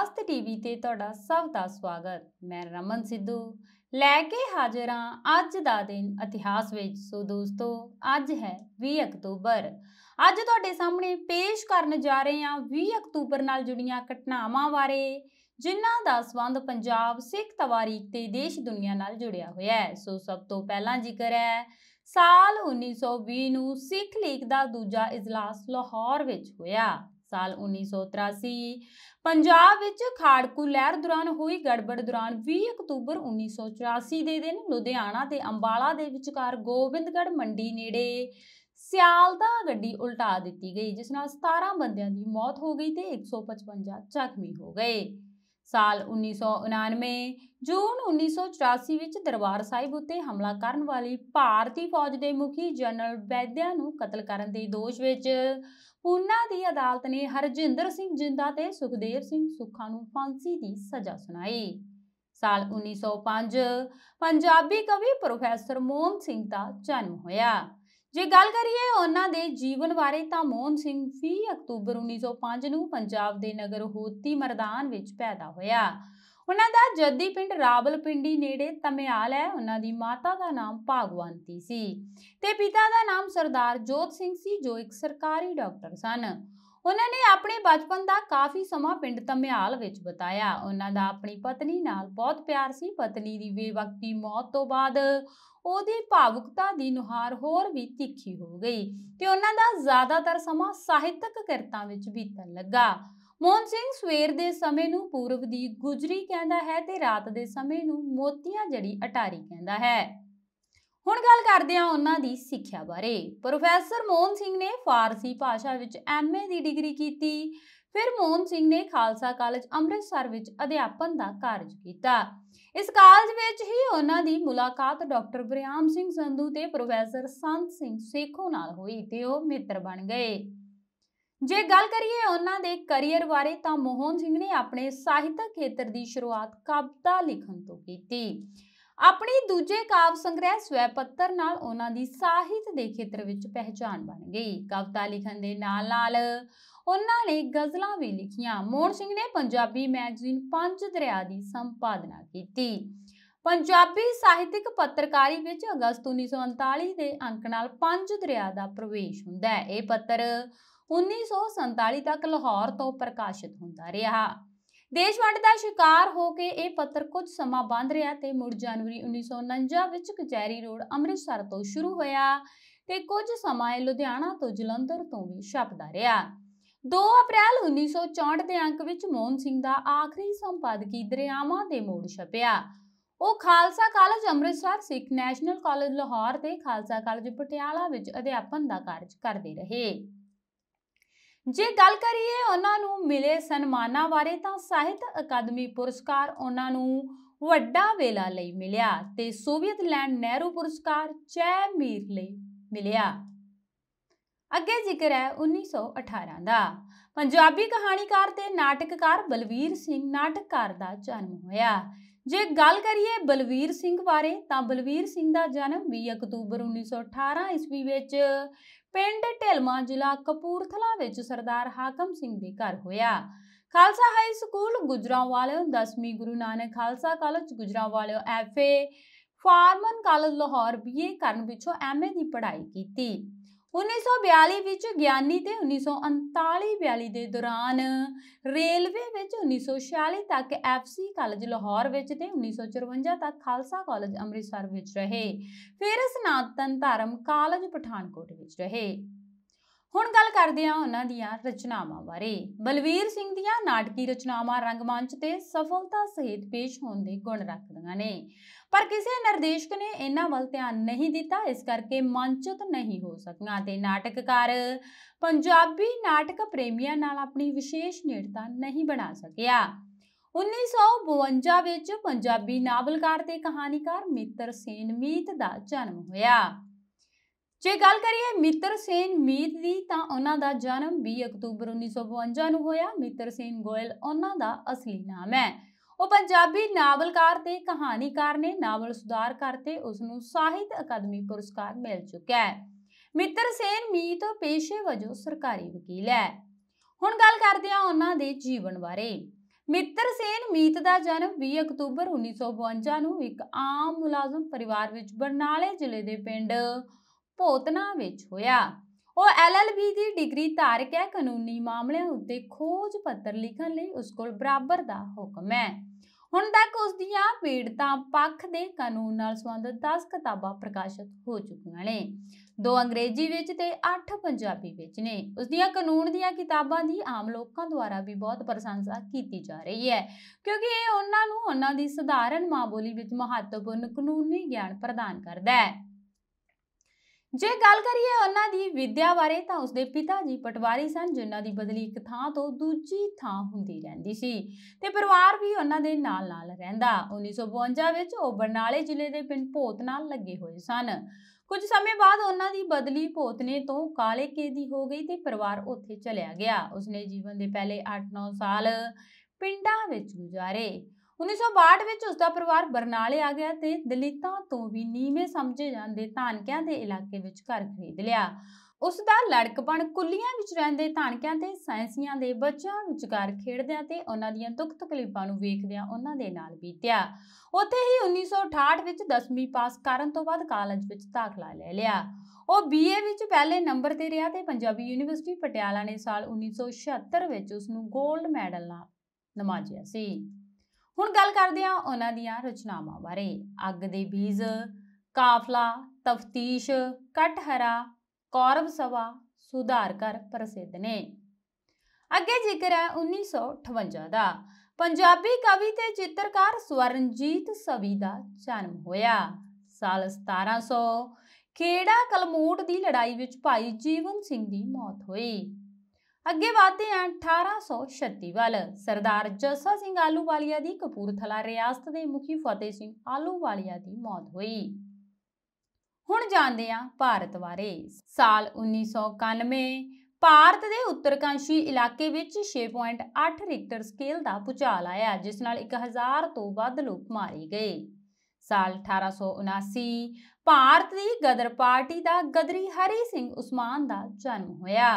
ਵਿਰਾਸਤ ਟੀਵੀ ਤੇ ਤੁਹਾਡਾ ਸਭ ਦਾ ਸਵਾਗਤ। ਮੈਂ ਰਮਨ ਸਿੱਧੂ ਲੈ ਕੇ ਹਾਜ਼ਰ ਹਾਂ ਅੱਜ ਦਾ ਦਿਨ ਇਤਿਹਾਸ ਵਿੱਚ। ਸੋ ਦੋਸਤੋ, ਅੱਜ ਹੈ 20 ਅਕਤੂਬਰ। ਅੱਜ ਤੁਹਾਡੇ ਸਾਹਮਣੇ ਪੇਸ਼ ਕਰਨ ਜਾ ਰਹੇ ਹਾਂ 20 ਅਕਤੂਬਰ ਨਾਲ ਜੁੜੀਆਂ ਘਟਨਾਵਾਂ ਬਾਰੇ, ਜਿਨ੍ਹਾਂ ਦਾ ਸੰਬੰਧ ਪੰਜਾਬ ਸਿੱਖ ਤਵਾਰੀਖ ਤੇ ਦੇਸ਼ ਦੁਨੀਆ ਨਾਲ ਜੁੜਿਆ ਹੋਇਆ ਹੈ। ਸੋ ਸਭ ਤੋਂ ਪਹਿਲਾਂ ਜ਼ਿਕਰ ਹੈ ਸਾਲ 1920 ਨੂੰ ਸਿੱਖ ਲੀਗ ਦਾ ਦੂਜਾ ਇਜਲਾਸ ਲਾਹੌਰ ਵਿੱਚ ਹੋਇਆ। ਸਾਲ 1983 ਪੰਜਾਬ ਵਿੱਚ ਖਾੜਕੂ ਲਹਿਰ ਦੌਰਾਨ ਹੋਈ ਗੜਬੜ ਦੌਰਾਨ 20 ਅਕਤੂਬਰ 1984 ਦੇ ਦਿਨ ਲੁਧਿਆਣਾ ਤੇ ਅੰਬਾਲਾ ਦੇ ਵਿਚਕਾਰ ਗੋਬਿੰਦਗੜ੍ਹ ਮੰਡੀ ਨੇੜੇ ਸਿਆਲਦਾ ਗੱਡੀ ਉਲਟਾ ਦਿੱਤੀ ਗਈ, ਜਿਸ ਨਾਲ 17 ਬੰਦਿਆਂ ਦੀ ਮੌਤ ਹੋ ਗਈ ਤੇ 155 ਜ਼ਖਮੀ ਹੋ ਗਏ। ਸਾਲ 1999 ਜੂਨ 1984 ਵਿੱਚ ਦਰਬਾਰ ਸਾਹਿਬ ਉੱਤੇ ਹਮਲਾ ਕਰਨ ਵਾਲੀ ਭਾਰਤੀ ਫੌਜ ਦੇ ਮੁਖੀ ਜਨਰਲ ਵੈਦਿਆ ਨੂੰ ਕਤਲ ਕਰਨ ਦੇ ਦੋਸ਼ ਵਿੱਚ ਪੂਨਾ ਦੀ ਅਦਾਲਤ ਨੇ ਹਰਜਿੰਦਰ ਸਿੰਘ ਜਿੰਦਾ ਤੇ ਸੁਖਦੇਵ ਸਿੰਘ ਸੁੱਖਾ ਨੂੰ ਫਾਂਸੀ ਦੀ ਸਜ਼ਾ ਸੁਣਾਈ। ਸਾਲ 1905 ਪੰਜਾਬੀ ਕਵੀ ਪ੍ਰੋਫੈਸਰ ਮੋਹਨ ਸਿੰਘ ਦਾ ਜਨਮ ਹੋਇਆ। ਜੇ ਗੱਲ ਕਰੀਏ ਉਹਨਾਂ ਦੇ ਜੀਵਨ ਬਾਰੇ ਤਾਂ ਮੋਹਨ ਸਿੰਘ 20 ਅਕਤੂਬਰ 1905 ਨੂੰ ਪੰਜਾਬ ਦੇ ਨਗਰ ਹੋਤੀ ਮੈਦਾਨ ਵਿੱਚ ਪੈਦਾ ਹੋਇਆ। ਉਹਨਾਂ ਦਾ ਜੱਦੀ ਪਿੰਡ ਰਾਵਲਪਿੰਡੀ ਨੇੜੇ ਧਮਿਆਲ ਹੈ। ਉਹਨਾਂ ਦੀ ਮਾਤਾ ਦਾ ਨਾਮ ਭਾਗਵੰਤੀ ਸੀ ਤੇ ਪਿਤਾ ਦਾ ਨਾਮ ਸਰਦਾਰ ਜੋਤ ਸਿੰਘ ਸੀ, ਜੋ ਇੱਕ ਸਰਕਾਰੀ ਡਾਕਟਰ ਸਨ। ਉਹਨਾਂ ਨੇ ਆਪਣੇ ਬਚਪਨ ਦਾ ਕਾਫੀ ਸਮਾਂ ਪਿੰਡ ਧਮਿਆਲ ਵਿੱਚ ਬਿਤਾਇਆ। ਉਹਨਾਂ ਦਾ ਆਪਣੀ ਪਤਨੀ ਨਾਲ ਬਹੁਤ ਪਿਆਰ ਸੀ। ਪਤਨੀ ਦੀ ਬੇਵਕਤੀ ਮੌਤ ਤੋਂ ਬਾਅਦ ਉਹਦੀ ਭਾਵੁਕਤਾ ਦੀ ਨੁਹਾਰ ਹੋਰ ਵੀ ਤਿੱਖੀ ਹੋ ਗਈ ਤੇ ਉਹਨਾਂ ਦਾ ਜ਼ਿਆਦਾਤਰ ਸਮਾਂ ਸਾਹਿਤਕ ਕਿਰਤਾਂ ਵਿੱਚ ਬੀਤਣ ਲੱਗਾ। ਮੋਹਨ ਸਿੰਘ ਸਵੇਰ ਦੇ ਸਮੇਂ ਨੂੰ ਪੂਰਬ ਦੀ ਗੁਜਰੀ ਕਹਿੰਦਾ ਹੈ ਤੇ ਰਾਤ ਦੇ ਸਮੇਂ ਨੂੰ ਮੋਤੀਆਂ ਜੜੀ ਅਟਾਰੀ ਕਹਿੰਦਾ ਹੈ। ਹੁਣ ਗੱਲ ਕਰਦੇ ਹਾਂ ਉਹਨਾਂ ਦੀ ਸਿੱਖਿਆ ਬਾਰੇ। ਪ੍ਰੋਫੈਸਰ ਮੋਹਨ ਸਿੰਘ ਨੇ ਫਾਰਸੀ ਭਾਸ਼ਾ ਵਿੱਚ MA ਦੀ ਡਿਗਰੀ ਕੀਤੀ। ਫਿਰ ਮੋਹਨ ਸਿੰਘ ਨੇ ਖਾਲਸਾ ਕਾਲਜ ਅੰਮ੍ਰਿਤਸਰ ਵਿੱਚ ਅਧਿਆਪਨ ਦਾ ਕਾਰਜ ਕੀਤਾ। ਇਸ ਕਾਲਜ ਵਿੱਚ ਹੀ ਉਹਨਾਂ ਦੀ ਮੁਲਾਕਾਤ ਡਾਕਟਰ ਬਰਿਆਮ ਸਿੰਘ ਸੰਧੂ ਤੇ ਪ੍ਰੋਫੈਸਰ ਸੰਤ ਸਿੰਘ ਸੇਖੋਂ ਨਾਲ ਹੋਈ ਤੇ ਉਹ ਮਿੱਤਰ ਬਣ ਗਏ। ਜੇ ਗੱਲ ਕਰੀਏ ਉਹਨਾਂ ਦੇ ਕਰੀਅਰ ਬਾਰੇ ਤਾਂ ਮੋਹਨ ਸਿੰਘ ਨੇ ਆਪਣੇ ਸਾਹਿਤਕ ਖੇਤਰ ਦੀ ਸ਼ੁਰੂਆਤ ਕਵਿਤਾ ਲਿਖਣ ਤੋਂ ਕੀਤੀ। ਆਪਣੀ ਦੂਜੇ ਕਾਵਿ ਸੰਗ੍ਰਹਿ ਸਵੈ ਪੱਤਰ ਨਾਲ ਉਹਨਾਂ ਦੀ ਸਾਹਿਤ ਦੇ ਖੇਤਰ ਵਿੱਚ ਪਹਿਚਾਣ ਬਣ ਗਈ। ਕਵਿਤਾ ਲਿਖਣ ਦੇ ਨਾਲ-ਨਾਲ ਉਹਨਾਂ ਨੇ ਗਜ਼ਲਾਂ ਵੀ ਲਿਖੀਆਂ। ਮੋਹਨ ਸਿੰਘ ਨੇ ਪੰਜਾਬੀ ਮੈਗਜ਼ੀਨ ਪੰਜ ਦਰਿਆ ਦੀ ਸੰਪਾਦਨਾ ਕੀਤੀ। ਪੰਜਾਬੀ ਸਾਹਿਤਕ ਪੱਤਰਕਾਰੀ ਵਿੱਚ ਅਗਸਤ 1939 ਦੇ ਅੰਕ ਨਾਲ ਪੰਜ ਦਰਿਆ ਦਾ ਪ੍ਰਵੇਸ਼ ਹੁੰਦਾ ਹੈ। ਇਹ ਪੱਤਰ 1947 ਤੱਕ ਲਾਹੌਰ ਤੋਂ ਪ੍ਰਕਾਸ਼ਿਤ ਹੁੰਦਾ ਰਿਹਾ। ਦੇਸ਼ ਵੰਡ ਦਾ ਸ਼ਿਕਾਰ ਹੋ ਕੇ ਇਹ ਪੱਤਰ ਕੁਝ ਸਮਾਂ ਬੰਦ ਰਿਹਾ ਤੇ ਮੁੜ ਜਨਵਰੀ 1949 ਵਿੱਚ ਕਚਹਿਰੀ ਰੋਡ ਅੰਮ੍ਰਿਤਸਰ ਤੋਂ ਸ਼ੁਰੂ ਹੋਇਆ ਤੇ ਕੁਝ ਸਮਾਂ ਇਹ ਲੁਧਿਆਣਾ ਤੋਂ ਜਲੰਧਰ ਤੋਂ ਵੀ ਛਪਦਾ ਰਿਹਾ। 2 ਅਪ੍ਰੈਲ 1964 ਦੇ ਅੰਕ ਵਿੱਚ ਮੋਹਨ ਸਿੰਘ ਦਾ ਆਖਰੀ ਸੰਪਾਦਕੀ ਦਰਿਆਵਾਂ ਦੇ ਮੋੜ ਛਪਿਆ। ਉਹ ਖਾਲਸਾ ਕਾਲਜ ਅੰਮ੍ਰਿਤਸਰ, ਸਿੱਖ ਨੈਸ਼ਨਲ ਕਾਲਜ ਲਾਹੌਰ ਤੇ ਖਾਲਸਾ ਕਾਲਜ ਪਟਿਆਲਾ ਵਿੱਚ ਅਧਿਆਪਨ ਦਾ ਕਾਰਜ ਕਰਦੇ ਰਹੇ। ਜੇ ਗੱਲ ਕਰੀਏ ਉਹਨਾਂ ਨੂੰ ਮਿਲੇ ਸਨਮਾਨਾਂ ਬਾਰੇ ਤਾਂ ਸਾਹਿਤ ਅਕਾਦਮੀ ਪੁਰਸਕਾਰ ਉਹਨਾਂ ਨੂੰ ਵੱਡਾ ਵੇਲਾ ਲਈ ਮਿਲਿਆ ਤੇ ਸੋਵੀਅਤ ਲੈਂਡ ਨਹਿਰੂ ਪੁਰਸਕਾਰ ਜੈ ਮੀਰ ਲਈ ਮਿਲਿਆ। ਅੱਗੇ ਜ਼ਿਕਰ ਹੈ 1918 ਦਾ। ਪੰਜਾਬੀ ਕਹਾਣੀਕਾਰ ਤੇ ਨਾਟਕਕਾਰ ਬਲਵੀਰ ਸਿੰਘ ਨਾਟਕਕਾਰ ਦਾ ਜਨਮ ਹੋਇਆ। ਜੇ ਗੱਲ ਕਰੀਏ ਬਲਵੀਰ ਸਿੰਘ ਬਾਰੇ ਤਾਂ ਬਲਵੀਰ ਸਿੰਘ ਦਾ ਜਨਮ 20 ਅਕਤੂਬਰ 1918 ਈਸਵੀ ਵਿੱਚ ਪਿੰਡ ਢਿਲਮਾ, ਜ਼ਿਲ੍ਹਾ ਕਪੂਰਥਲਾ ਵਿੱਚ ਸਰਦਾਰ ਹਾਕਮ ਸਿੰਘ ਦੇ ਘਰ ਹੋਇਆ। ਖਾਲਸਾ ਹਾਈ ਸਕੂਲ ਗੁਜਰਾਂਵਾਲਿਓ, 10ਵੀਂ ਗੁਰੂ ਨਾਨਕ ਖਾਲਸਾ ਕਾਲਜ ਗੁਜਰਾਂਵਾਲਿਓ, FA Forman college Lahore BA ਕਰਨ ਪਿੱਛੋਂ MA ਦੀ ਪੜ੍ਹਾਈ ਕੀਤੀ। 1942 ਵਿੱਚ ਗਿਆਨੀ ਤੇ 1939-42 ਦੇ ਦੌਰਾਨ ਰੇਲਵੇ ਵਿੱਚ, 1946 ਤੱਕ FC ਕਾਲਜ ਲਾਹੌਰ ਵਿੱਚ ਤੇ 1954 ਤੱਕ ਖਾਲਸਾ ਕਾਲਜ ਅੰਮ੍ਰਿਤਸਰ ਵਿੱਚ ਰਹੇ। ਫਿਰ ਸਨਾਤਨ ਧਰਮ ਕਾਲਜ ਪਠਾਨਕੋਟ ਵਿੱਚ ਰਹੇ। ਹੁਣ ਗੱਲ ਕਰਦੇ ਹਾਂ ਉਹਨਾਂ ਦੀਆਂ ਰਚਨਾਵਾਂ ਬਾਰੇ। ਬਲਵੀਰ ਸਿੰਘ ਦੀਆਂ ਨਾਟਕੀ ਰਚਨਾਵਾਂ ਰੰਗਮੰਚ ਤੇ ਸਫਲਤਾ ਸਹਿਤ ਪੇਸ਼ ਹੋਣ ਦੇ ਗੁਣ ਰੱਖਦੀਆਂ ਨੇ, ਪਰ ਕਿਸੇ ਨਿਰਦੇਸ਼ਕ ਨੇ ਇਹਨਾਂ ਵੱਲ ਧਿਆਨ ਨਹੀਂ ਦਿੱਤਾ, ਇਸ ਕਰਕੇ ਮੰਚਿਤ ਨਹੀਂ ਹੋ ਸਕੀਆਂ ਤੇ ਨਾਟਕਕਾਰ ਪੰਜਾਬੀ ਨਾਟਕ ਪ੍ਰੇਮੀਆਂ ਨਾਲ ਆਪਣੀ ਵਿਸ਼ੇਸ਼ ਨੇੜਤਾ ਨਹੀਂ ਬਣਾ ਸਕਿਆ। 1952 ਵਿੱਚ ਪੰਜਾਬੀ ਨਾਵਲਕਾਰ ਤੇ ਕਹਾਣੀਕਾਰ ਮਿੱਤਰ ਸੇਨ ਮੀਤ ਦਾ ਜਨਮ ਹੋਇਆ। ਜੇ ਗੱਲ ਕਰੀਏ ਮਿੱਤਰ ਸੇਨ ਮੀਤ ਦੀ ਤਾਂ ਉਹਨਾਂ ਦਾ ਜਨਮ 20 ਅਕਤੂਬਰ 1952 ਨੂੰ ਹੋਇਆ। ਮਿੱਤਰ ਸੇਨ ਗੋਇਲ ਉਹਨਾਂ ਦਾ ਅਸਲੀ ਨਾਮ ਹੈ। ਉਹ ਪੰਜਾਬੀ ਨਾਵਲਕਾਰ ਤੇ ਕਹਾਣੀਕਾਰ ਨੇ। ਨਾਵਲ ਸੁਧਾਰਕਾਰ ਤੇ ਉਸ ਨੂੰ ਸਾਹਿਤ ਅਕਾਦਮੀ ਪੁਰਸਕਾਰ ਮਿਲ ਚੁੱਕਾ ਹੈ। ਮਿੱਤਰ ਸੇਨ ਮੀਤ ਪੇਸ਼ੇ ਵਜੋਂ ਸਰਕਾਰੀ ਵਕੀਲ ਹੈ। ਹੁਣ ਗੱਲ ਕਰਦੇ ਹਾਂ ਉਹਨਾਂ ਦੇ ਜੀਵਨ ਬਾਰੇ। ਮਿੱਤਰਸੇਨ ਮੀਤ ਦਾ ਜਨਮ 20 ਅਕਤੂਬਰ 1952 ਨੂੰ ਇੱਕ ਆਮ ਮੁਲਾਜ਼ਮ ਪਰਿਵਾਰ ਵਿੱਚ ਬਰਨਾਲੇ ਜ਼ਿਲ੍ਹੇ ਦੇ ਪਿੰਡ ਭੋਤਨਾ ਵਿੱਚ ਹੋਇਆ। ਉਹ LLB ਦੀ ਡਿਗਰੀ ਧਾਰਕ ਹੈ। ਕਾਨੂੰਨੀ ਮਾਮਲਿਆਂ ਉੱਤੇ ਖੋਜ ਪੱਤਰ ਲਿਖਣ ਲਈ ਉਸ ਕੋਲ ਬਰਾਬਰ ਦਾ ਹੁਕਮ ਹੈ। ਹੁਣ ਤੱਕ ਉਸ ਦੀਆਂ ਪੀੜਤਾਂ ਪੱਖ ਦੇ ਕਾਨੂੰਨ ਨਾਲ ਸੰਬੰਧਿਤ 10 ਕਿਤਾਬਾਂ ਪ੍ਰਕਾਸ਼ਿਤ ਹੋ ਚੁੱਕੀਆਂ ਨੇ। 2 ਅੰਗਰੇਜ਼ੀ ਵਿੱਚ ਤੇ 8 ਪੰਜਾਬੀ ਵਿੱਚ ਨੇ। ਉਸ ਦੀਆਂ ਕਾਨੂੰਨ ਦੀਆਂ ਕਿਤਾਬਾਂ ਦੀ ਆਮ ਲੋਕਾਂ ਦੁਆਰਾ ਵੀ ਬਹੁਤ ਪ੍ਰਸ਼ੰਸਾ ਕੀਤੀ ਜਾ ਰਹੀ ਹੈ, ਕਿਉਂਕਿ ਇਹ ਉਹਨਾਂ ਨੂੰ ਉਹਨਾਂ ਦੀ ਸਧਾਰਨ ਮਾਂ ਬੋਲੀ ਵਿੱਚ ਮਹੱਤਵਪੂਰਨ ਕਾਨੂੰਨੀ ਗਿਆਨ ਪ੍ਰਦਾਨ ਕਰਦਾ ਹੈ। ਜੇ ਗੱਲ ਕਰੀਏ ਉਹਨਾਂ ਦੀ ਵਿਦਿਆ ਬਾਰੇ ਤਾਂ ਉਸਦੇ ਪਿਤਾ ਜੀ ਪਟਵਾਰੀ ਸਨ, ਜਿਨ੍ਹਾਂ ਦੀ ਬਦਲੀ ਇੱਕ ਥਾਂ ਤੋਂ ਦੂਜੀ ਥਾਂ ਹੁੰਦੀ ਰਹਿੰਦੀ ਸੀ ਤੇ ਪਰਿਵਾਰ ਵੀ ਉਹਨਾਂ ਦੇ ਨਾਲ ਰਹਿੰਦਾ। 1952 ਵਿੱਚ ਉਹ ਬਰਨਾਲੇ ਜ਼ਿਲ੍ਹੇ ਦੇ ਪਿੰਡ ਭੋਤਨਾ ਲੱਗੇ ਹੋਏ ਸਨ। ਕੁਝ ਸਮੇਂ ਬਾਅਦ ਉਹਨਾਂ ਦੀ ਬਦਲੀ ਭੋਤਨੇ ਤੋਂ ਕਾਲੇਕੇ ਦੀ ਹੋ ਗਈ ਤੇ ਪਰਿਵਾਰ ਉੱਥੇ ਚਲਿਆ ਗਿਆ। ਉਸਨੇ ਜੀਵਨ ਦੇ ਪਹਿਲੇ 8-9 ਸਾਲ ਪਿੰਡਾਂ ਵਿੱਚ ਗੁਜ਼ਾਰੇ। 1962 ਵਿੱਚ ਉਸਦਾ ਪਰਿਵਾਰ ਬਰਨਾਲੇ ਆ ਗਿਆ ਤੇ ਦਲਿਤਾਂ ਤੋਂ ਵੀ ਨੀਵੇਂ ਸਮਝੇ ਜਾਂਦੇ ਧਾਨਕਿਆਂ ਦੇ ਇਲਾਕੇ ਵਿੱਚ ਘਰ ਖਰੀਦ ਲਿਆ। ਉਸ ਦਾ ਲੜਕਪਣ ਕੁੱਲੀਆਂ ਵਿੱਚ ਰਹਿੰਦੇ ਧਾਨਕਿਆਂ ਤੇ ਸਾਇੰਸੀਆਂ ਦੇ ਬੱਚਿਆਂ ਵਿਚਕਾਰ ਖੇਡਦਿਆਂ ਤੇ ਉਹਨਾਂ ਦੀਆਂ ਦੁੱਖ ਤਕਲੀਫਾਂ ਨੂੰ ਵੇਖਦਿਆਂ ਉਹਨਾਂ ਦੇ ਨਾਲ ਬੀਤਿਆ। ਉੱਥੇ ਹੀ 1968 ਵਿੱਚ 10ਵੀਂ ਪਾਸ ਕਰਨ ਤੋਂ ਬਾਅਦ ਕਾਲਜ ਵਿੱਚ ਦਾਖਲਾ ਲੈ ਲਿਆ। ਉਹ BA ਵਿੱਚ ਪਹਿਲੇ ਨੰਬਰ ਤੇ ਰਿਹਾ ਤੇ ਪੰਜਾਬੀ ਯੂਨੀਵਰਸਿਟੀ ਪਟਿਆਲਾ ਨੇ ਸਾਲ 1976 ਵਿੱਚ ਉਸ ਨੂੰ 골ਡ ਮੈਡਲ ਨਾਲ ਨਵਾਜਿਆ ਸੀ। ਹੁਣ ਗੱਲ ਕਰਦੇ ਹਾਂ ਉਹਨਾਂ ਦੀਆਂ ਰਚਨਾਵਾਂ ਬਾਰੇ। ਅੱਗ ਦੇ ਬੀਜ, ਕਾਫਲਾ, ਤਫਤੀਸ਼, ਕਟਹਰਾ, ਕੌਰਵ ਸਭਾ, ਸੁਧਾਰ ਕਰ ਪ੍ਰਸਿੱਧ ਨੇ। ਅੱਗੇ ਜ਼ਿਕਰ ਹੈ 1958 ਦਾ। ਪੰਜਾਬੀ ਕਵੀ ਤੇ ਚਿੱਤਰਕਾਰ ਸਵਰਨਜੀਤ ਸਵੀ ਦਾ ਜਨਮ ਹੋਇਆ। ਸਾਲ 1700 ਖੇੜਾ ਕਲਮੋਟ ਦੀ ਲੜਾਈ ਵਿੱਚ ਭਾਈ ਜੀਵਨ ਸਿੰਘ ਦੀ ਮੌਤ ਹੋਈ। ਅੱਗੇ ਵਧਦੇ ਹਾਂ 1836 ਵੱਲ। ਸਰਦਾਰ ਜੱਸਾ ਸਿੰਘ ਆਹਲੂਵਾਲੀਆ ਦੀ ਕਪੂਰਥਲਾ ਰਿਆਸਤ ਦੇ ਮੁਖੀ ਫਤਿਹ ਸਿੰਘ ਆਹਲੂਵਾਲੀਆ ਦੀ ਮੌਤ ਹੋਈ। ਹੁਣ ਜਾਣਦੇ ਹਾਂ ਭਾਰਤ ਬਾਰੇ। ਸਾਲ 1991 ਭਾਰਤ ਦੇ ਉੱਤਰਕਾਂਸ਼ੀ ਇਲਾਕੇ ਵਿੱਚ 6.8 ਰਿਕਟਰ ਸਕੇਲ ਦਾ ਭੂਚਾਲ ਆਇਆ, ਜਿਸ ਨਾਲ 1000 ਤੋਂ ਵੱਧ ਲੋਕ ਮਾਰੇ ਗਏ। ਸਾਲ 1879 ਭਾਰਤ ਦੀ ਗਦਰ ਪਾਰਟੀ ਦਾ ਗਦਰੀ ਹਰੀ ਸਿੰਘ ਉਸਮਾਨ ਦਾ ਜਨਮ ਹੋਇਆ।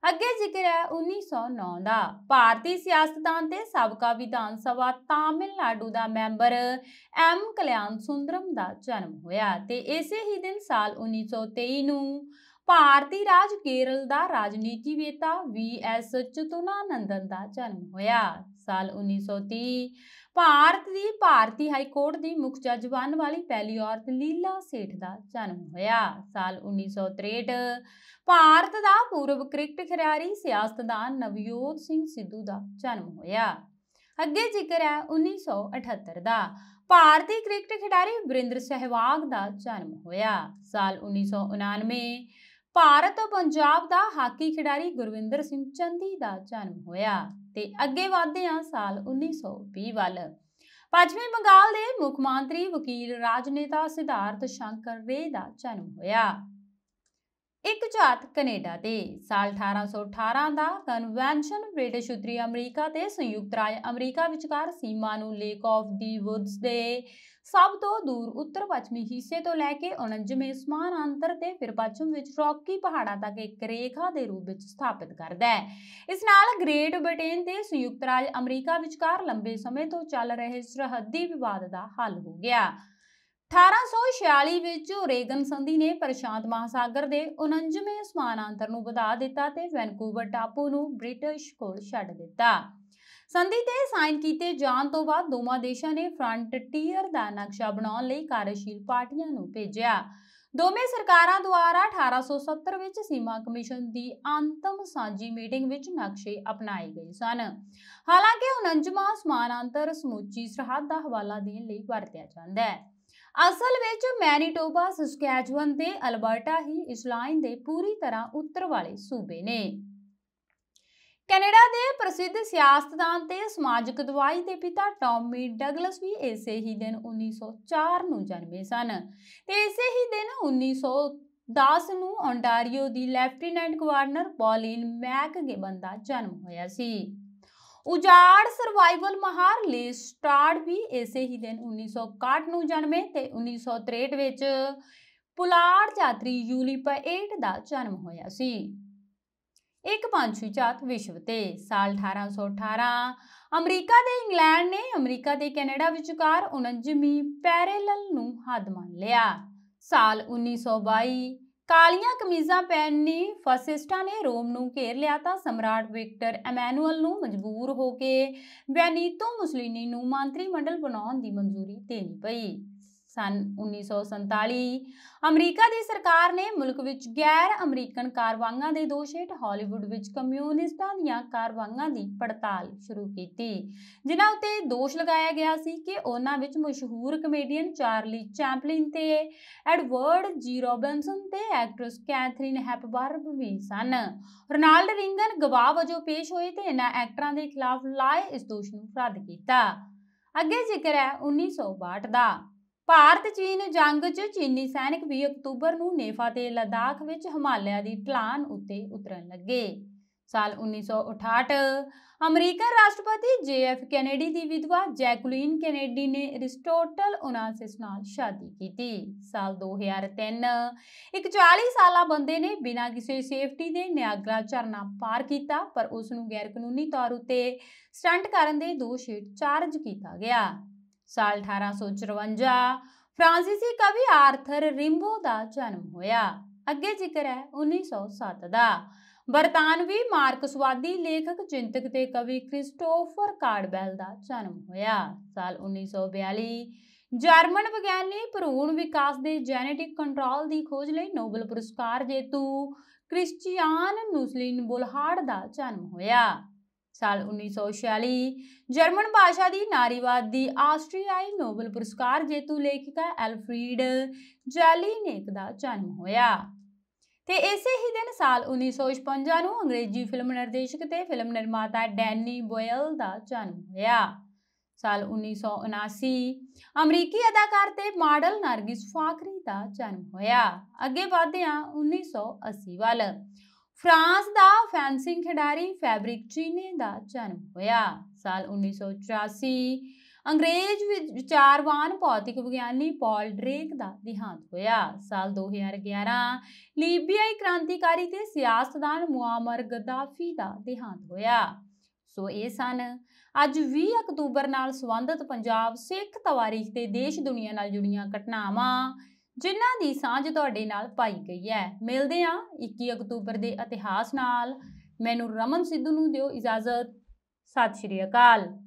ਅੱਗੇ ਜ਼ਿਕਰ ਹੈ 1909 ਦਾ। ਭਾਰਤੀ ਸਿਆਸਤਦਾਨ ਤੇ ਸਾਬਕਾ ਵਿਧਾਨ ਸਭਾ ਤਾਮਿਲਨਾਡੂ ਦਾ ਮੈਂਬਰ M ਕਲਿਆਣ ਸੁੰਦਰਮ ਦਾ ਜਨਮ ਹੋਇਆ ਤੇ ਇਸੇ ਹੀ ਦਿਨ ਸਾਲ 1923 ਨੂੰ ਭਾਰਤੀ ਰਾਜ ਕੇਰਲ ਦਾ ਰਾਜਨੀਤੀਵੇਤਾ VS ਚਤੁਨਾਨੰਦਨ ਦਾ ਜਨਮ ਹੋਇਆ। ਸਾਲ 1930 ਭਾਰਤ ਦੀ ਭਾਰਤੀ ਹਾਈ ਕੋਰਟ ਦੀ ਮੁੱਖ ਜੱਜ ਬਣਨ ਵਾਲੀ ਪਹਿਲੀ ਔਰਤ ਲੀਲਾ ਸੇਠ ਦਾ ਜਨਮ ਹੋਇਆ। ਸਾਲ 1963 ਭਾਰਤ ਦਾ ਪੂਰਵ ਕ੍ਰਿਕਟ ਖਿਡਾਰੀ ਸਿਆਸਤਦਾਨ ਨਵਜੋਤ ਸਿੰਘ ਸਿੱਧੂ ਦਾ ਜਨਮ ਹੋਇਆ। ਅੱਗੇ ਜ਼ਿਕਰ ਹੈ 1978 ਦਾ। ਭਾਰਤੀ ਕ੍ਰਿਕਟ ਖਿਡਾਰੀ ਵਰਿੰਦਰ ਸਹਿਵਾਗ ਦਾ ਜਨਮ ਹੋਇਆ। ਸਾਲ 1999 ਭਾਰਤ ਪੰਜਾਬ ਦਾ ਹਾਕੀ ਖਿਡਾਰੀ ਗੁਰਵਿੰਦਰ ਸਿੰਘ ਚੰਦੀ ਦਾ ਜਨਮ ਹੋਇਆ। ਤੇ ਅੱਗੇ ਵਧਦੇ ਹਾਂ ਸਾਲ 1920 ਵੱਲ। ਪੱਛਮੀ ਬੰਗਾਲ ਦੇ ਮੁੱਖ ਮੰਤਰੀ ਵਕੀਲ ਰਾਜਨੇਤਾ ਸਿਧਾਰਥ ਸ਼ੰਕਰ ਰੇ ਦਾ ਜਨਮ ਹੋਇਆ। ਇੱਕ ਝਾਤ ਕੈਨੇਡਾ ਤੇ। ਸਾਲ 1818 ਦਾ ਕਨਵੈਨਸ਼ਨ ਬ੍ਰਿਟਿਸ਼ ਉੱਤਰੀ ਅਮਰੀਕਾ ਤੇ ਸੰਯੁਕਤ ਰਾਜ ਅਮਰੀਕਾ ਵਿਚਕਾਰ ਸੀਮਾ ਨੂੰ ਲੇਕ ਆਫ ਦੀ ਵੁੱਡਸ ਦੇ ਸਭ ਤੋਂ ਦੂਰ ਉੱਤਰ ਪੱਛਮੀ ਹਿੱਸੇ ਤੋਂ ਲੈ ਕੇ 49ਵੇਂ ਸਮਾਨਾਂਤਰ ਤੇ ਫਿਰ ਪੱਛਮ ਵਿੱਚ ਰੌਕੀ ਪਹਾੜਾਂ ਤੱਕ ਇੱਕ ਰੇਖਾ ਦੇ ਰੂਪ ਵਿੱਚ ਸਥਾਪਿਤ ਕਰਦਾ ਹੈ। ਇਸ ਨਾਲ ਗ੍ਰੇਟ ਬ੍ਰਿਟੇਨ ਤੇ ਸੰਯੁਕਤ ਰਾਜ ਅਮਰੀਕਾ ਵਿਚਕਾਰ ਲੰਬੇ ਸਮੇਂ ਤੋਂ ਚੱਲ ਰਹੇ ਸਰਹੱਦੀ ਵਿਵਾਦ ਦਾ ਹੱਲ ਹੋ ਗਿਆ। 1846 ਵਿੱਚ ਓਰੇਗਨ ਸੰਧੀ ਨੇ ਪ੍ਰਸ਼ਾਂਤ ਮਹਾਸਾਗਰ ਦੇ 49ਵੇਂ ਸਮਾਨਾਂਤਰ ਨੂੰ ਵਧਾ ਦਿੱਤਾ ਤੇ ਵੈਨਕੂਵਰ ਟਾਪੂ ਨੂੰ ਬ੍ਰਿਟਿਸ਼ ਕੋਲ ਛੱਡ ਦਿੱਤਾ। ਸੰਧੀ ਤੇ ਸਾਈਨ ਕੀਤੇ ਜਾਣ ਤੋਂ ਬਾਅਦ ਦੋਵਾਂ ਦੇਸ਼ਾਂ ਨੇ ਫਰੰਟੀਅਰ ਦਾ ਨਕਸ਼ਾ ਬਣਾਉਣ ਲਈ ਕਾਰਜਸ਼ੀਲ ਪਾਰਟੀਆਂ ਨੂੰ ਭੇਜਿਆ। ਦੋਵੇਂ ਸਰਕਾਰਾਂ ਦੁਆਰਾ 1870 ਵਿੱਚ ਸੀਮਾ ਕਮਿਸ਼ਨ ਦੀ ਅੰਤਮ ਸਾਂਝੀ ਮੀਟਿੰਗ ਵਿੱਚ ਨਕਸ਼ੇ ਅਪਣਾਏ ਗਏ ਸਨ। ਹਾਲਾਂਕਿ 49ਵਾਂ ਸਮਾਨਾਂਤਰ ਸਮੁੱਚੀ ਸਰਹੱਦ ਦਾ ਹਵਾਲਾ ਦੇਣ ਲਈ ਵਰਤਿਆ ਜਾਂਦਾ ਹੈ। ਅਸਲ ਵਿੱਚ ਮੈਨੀਟੋਬਾ, ਸਸਕੈਚੁਅਨ ਤੇ ਅਲਬਰਟਾ ਹੀ ਇਸ ਲਾਈਨ ਦੇ ਪੂਰੀ ਤਰ੍ਹਾਂ ਉੱਤਰ ਵਾਲੇ ਸੂਬੇ ਨੇ। ਕੈਨੇਡਾ ਦੇ ਪ੍ਰਸਿੱਧ ਸਿਆਸਤਦਾਨ ਤੇ ਸਮਾਜਿਕ ਦਵਾਈ ਦੇ ਪਿਤਾ ਟੌਮੀ ਡਗਲਸ ਵੀ ਇਸੇ ਹੀ ਦਿਨ 1904 ਨੂੰ ਜਨਮੇ ਸਨ ਤੇ ਇਸੇ ਹੀ ਦਿਨ 1910 ਨੂੰ ਓਨਟਾਰੀਓ ਦੀ ਲੈਫਟੀਨੈਂਟ ਗਵਰਨਰ ਪੌਲੀਨ ਮੈਕਗਿਬਨ ਦਾ ਜਨਮ ਹੋਇਆ ਸੀ। ਉਜਾੜ ਸਰਵਾਈਵਲ ਮਹਾਰ ਲੇਸਟਾਰਡ ਵੀ ਇਸੇ ਹੀ ਦਿਨ 1961 ਨੂੰ ਜਨਮੇ ਤੇ 1963 ਵਿੱਚ ਪੁਲਾੜ ਯਾਤਰੀ ਯੂਲੀਪ 8 ਦਾ ਜਨਮ ਹੋਇਆ ਸੀ। ਇੱਕ ਪੰਛੀਜਾਤ ਵਿਸ਼ਵ ਤੇ। ਸਾਲ 1818 ਅਮਰੀਕਾ ਤੇ ਇੰਗਲੈਂਡ ਨੇ ਅਮਰੀਕਾ ਤੇ ਕੈਨੇਡਾ ਵਿਚਕਾਰ 49ਵੀਂ ਪੈਰੇਲਲ ਨੂੰ ਹੱਦ ਮੰਨ ਲਿਆ। ਸਾਲ 1922 ਕਾਲੀਆਂ ਕਮੀਜ਼ਾਂ ਪਹਿਨੀ ਫਾਸਿਸਟਾਂ ਨੇ ਰੋਮ ਨੂੰ ਘੇਰ ਲਿਆ ਤਾਂ ਸਮਰਾਟ ਵਿਕਟਰ ਐਮੈਨੂਅਲ ਨੂੰ ਮਜਬੂਰ ਹੋ ਕੇ ਬੈਨੀਤੋ ਮੁਸਲੀਨੀ ਨੂੰ ਮੰਤਰੀ ਮੰਡਲ ਬਣਾਉਣ ਦੀ ਮਨਜ਼ੂਰੀ ਦੇਣੀ ਪਈ। ਸਨ 1947 ਅਮਰੀਕਾ ਦੀ ਸਰਕਾਰ ਨੇ ਮੁਲਕ ਵਿੱਚ ਗੈਰ ਅਮਰੀਕਨ ਕਾਰਵਾਈਆਂ ਦੇ ਦੋਸ਼ ਹੇਠ ਹਾਲੀਵੁੱਡ ਵਿੱਚ ਕਮਿਊਨਿਸਟਾਂ ਦੀਆਂ ਕਾਰਵਾਈਆਂ ਦੀ ਪੜਤਾਲ ਸ਼ੁਰੂ ਕੀਤੀ, ਜਿਨ੍ਹਾਂ ਉੱਤੇ ਦੋਸ਼ ਲਗਾਇਆ ਗਿਆ ਸੀ ਕਿ ਉਹਨਾਂ ਵਿੱਚ ਮਸ਼ਹੂਰ ਕਮੇਡੀਅਨ ਚਾਰਲੀ ਚੈਪਲਿਨ ਤੇ ਐਡਵਰਡ ਜੀ ਰੋਬਿਨਸਨ ਤੇ ਐਕਟਰੈਸ ਕੈਥਰੀਨ ਹੈਪਬਰਨ ਵੀ ਸਨ। ਰੋਨਾਲਡ ਰੀਗਨ ਗਵਾਹ ਵਜੋਂ ਪੇਸ਼ ਹੋਏ ਤੇ ਇਹਨਾਂ ਐਕਟਰਾਂ ਦੇ ਖਿਲਾਫ ਲਾਏ ਇਸ ਦੋਸ਼ ਨੂੰ ਰੱਦ ਕੀਤਾ। ਅੱਗੇ ਜ਼ਿਕਰ ਹੈ 1962 ਦਾ। ਭਾਰਤ ਚੀਨ ਜੰਗ 'ਚ ਚੀਨੀ ਸੈਨਿਕ 20 ਅਕਤੂਬਰ ਨੂੰ ਨੇਫਾ ਤੇ ਲਦਾਖ ਵਿੱਚ ਹਿਮਾਲਿਆ ਦੀ ਢਲਾਨ ਉੱਤੇ ਉਤਰਨ ਲੱਗੇ। ਸਾਲ 1968 ਅਮਰੀਕਨ ਰਾਸ਼ਟਰਪਤੀ JF ਕੈਨੇਡੀ ਦੀ ਵਿਧਵਾ ਜੈਕੁਲੀਨ ਕੈਨੇਡੀ ਨੇ ਅਰਿਸਟੋਟਲ ਓਨਾਸਿਸ ਨਾਲ ਸ਼ਾਦੀ ਕੀਤੀ। ਸਾਲ 2003 ਇੱਕ 40 ਸਾਲਾ ਬੰਦੇ ਨੇ ਬਿਨਾਂ ਕਿਸੇ ਸੇਫਟੀ ਦੇ ਨਿਆਗਰਾ ਝਰਨਾ ਪਾਰ ਕੀਤਾ, ਪਰ ਉਸ ਨੂੰ ਗੈਰ ਕਾਨੂੰਨੀ ਤੌਰ ਉੱਤੇ ਸਟੰਟ ਕਰਨ ਦੇ ਦੋਸ਼ ਹੇਠ ਚਾਰਜ ਕੀਤਾ ਗਿਆ। ਸਾਲ 1854 ਫਰਾਂਸੀਸੀ ਕਵੀ ਆਰਥਰ ਰਿੰਬੋ ਦਾ ਜਨਮ ਹੋਇਆ। ਅੱਗੇ ਜ਼ਿਕਰ ਹੈ 1907 ਦਾ। ਬਰਤਾਨਵੀ ਮਾਰਕਸਵਾਦੀ ਲੇਖਕ, ਚਿੰਤਕ ਤੇ ਕਵੀ ਕ੍ਰਿਸਟੋਫਰ ਕਾਰਡਵੈਲ ਦਾ ਜਨਮ ਹੋਇਆ। ਸਾਲ 1942 ਜਰਮਨ ਵਿਗਿਆਨੀ ਭਰੂਣ ਵਿਕਾਸ ਦੇ ਜੈਨੇਟਿਕ ਕੰਟਰੋਲ ਦੀ ਖੋਜ ਲਈ ਨੋਬਲ ਪੁਰਸਕਾਰ ਜੇਤੂ ਕ੍ਰਿਸਚੀਅਨ ਨੂਸਲੀਨ ਬੋਲਹਾਰਡ ਦਾ ਜਨਮ ਹੋਇਆ। ਸਾਲ 1946 ਜਰਮਨ ਭਾਸ਼ਾ ਦੀ ਨਾਰੀਵਾਦ ਦੀ ਆਸਟਰੀਆਈ ਨੋਬਲ ਪੁਰਸਕਾਰ ਜੇਤੂ ਲੇਖਿਕਾ ਐਲਫਰੀਡ ਜੈਲੀਨੇਕ ਦਾ ਜਨਮ ਹੋਇਆ। ਤੇ ਇਸੇ ਹੀ ਦਿਨ ਸਾਲ 1956 ਨੂੰ ਅੰਗਰੇਜ਼ੀ ਫਿਲਮ ਨਿਰਦੇਸ਼ਕ ਤੇ ਫਿਲਮ ਨਿਰਮਾਤਾ ਡੈਨੀ ਬੋਇਲ ਦਾ ਜਨਮ ਹੋਇਆ। ਸਾਲ 1979 ਅਮਰੀਕੀ ਅਦਾਕਾਰ ਤੇ ਮਾਡਲ ਨਰਗਿਸ ਫਾਖਰੀ ਦਾ ਜਨਮ ਹੋਇਆ। ਅੱਗੇ ਵਧਦੇ ਹਾਂ 1980 ਵੱਲ। ਫਰਾਂਸ ਦਾ ਫੈਂਸਿੰਗ ਖਿਡਾਰੀ ਫੈਬਰਿਕ ਚੀਨੇ ਦਾ ਜਨਮ ਹੋਇਆ। ਸਾਲ 1984 ਅੰਗਰੇਜ਼ ਵਿਚਾਰਵਾਨ ਭੌਤਿਕ ਵਿਗਿਆਨੀ ਪੌਲ ਡ੍ਰੇਕ ਦਾ ਦੇਹਾਂਤ ਹੋਇਆ। ਸਾਲ 2011 ਲੀਬੀਆਈ ਕ੍ਰਾਂਤੀਕਾਰੀ ਤੇ ਸਿਆਸਤਦਾਨ ਮੁਆਮਰ ਗੱਦਾਫੀ ਦਾ ਦੇਹਾਂਤ ਹੋਇਆ। ਸੋ ਇਹ ਸਨ ਅੱਜ 20 ਅਕਤੂਬਰ ਨਾਲ ਸੰਬੰਧਿਤ ਪੰਜਾਬ, ਸਿੱਖ ਤਵਾਰੀਖ ਤੇ ਦੇਸ਼ ਦੁਨੀਆ ਨਾਲ ਜੁੜੀਆਂ ਘਟਨਾਵਾਂ, ਜਿਨ੍ਹਾਂ ਦੀ ਸਾਂਝ ਤੁਹਾਡੇ ਨਾਲ ਪਾਈ ਗਈ ਹੈ। ਮਿਲਦੇ ਹਾਂ 21 ਅਕਤੂਬਰ ਦੇ ਇਤਿਹਾਸ ਨਾਲ। ਮੈਨੂੰ ਰਮਨ ਸਿੱਧੂ ਨੂੰ ਦਿਓ ਇਜਾਜ਼ਤ। ਸਤਿ ਸ਼੍ਰੀ ਅਕਾਲ।